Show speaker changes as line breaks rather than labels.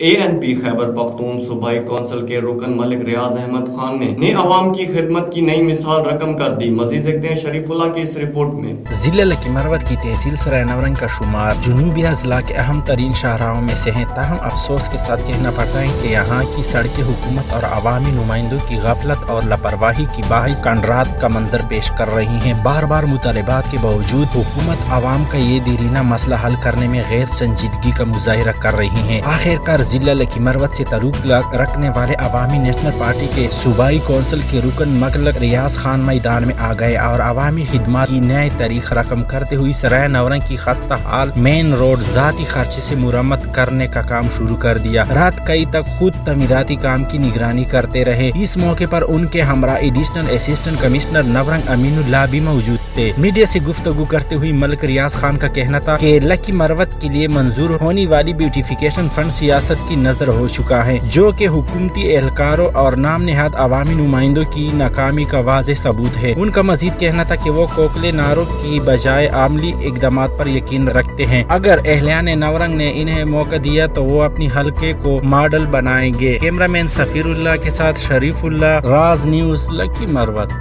ANP خیبر پختون صوبائی council کے رکن ملک ریاض احمد خان نے عوام کی خدمت کی نئی مثال رقم کر دی. مزید دیکھتے ہیں شریف اللہ کی اس رپورٹ میں.
ضلع لکی مروت کی تحصیل سرائے نورنگ کا شمار جنوبی اضلاع کے اہم ترین شاہراہوں میں سے ہیں، تاہم افسوس کے ساتھ کہنا پڑتا ہے کہ یہاں کی سڑکیں حکومت اور عوامی نمائندوں کی غفلت اور لاپرواہی کی باعث کنڈرات کا منظر پیش کر رہی ہیں. بار بار مطالبات کے باوجود حکومت عوام کا یہ دیرینہ مسئلہ حل کرنے میں غیر سنجیدگی کا مظاہرہ کر رہی ہے. آخرکار ضلع لکی مروت سے تعلق رکھنے والے عوامی نیشنل پارٹی کے صوبائی کونسل کے رکن ملک ریاض خان میدان میں آ گئے اور عوامی خدمات کی نئے تاریخ رقم کرتے ہوئے سرائے نورنگ کی خستہ حال مین روڈ ذاتی خرچے سے مرمت کرنے کا کام شروع کر دیا. رات کئی تک خود تعمیراتی کام کی نگرانی کرتے رہے. اس موقع پر ان کے ہمراہ ایڈیشنل اسسٹنٹ کمشنر نورنگ امین اللہ بھی موجود تھے. میڈیا سے گفتگو کرتے ہوئے ملک ریاض خان کا کہنا تھا کہ لکی مروت کے لیے منظور ہونے والی بیوٹیفیکیشن فنڈ سیاست کی نظر ہو چکا ہے، جو کہ حکومتی اہلکاروں اور نام نہاد عوامی نمائندوں کی ناکامی کا واضح ثبوت ہے. ان کا مزید کہنا تھا کہ وہ کوکلے نعروں کی بجائے عملی اقدامات پر یقین رکھتے ہیں. اگر اہلیان نورنگ نے انہیں موقع دیا تو وہ اپنی حلقے کو ماڈل بنائیں گے. کیمرہ مین سفیر اللہ کے ساتھ شریف اللہ، راز نیوز، لکی مروت.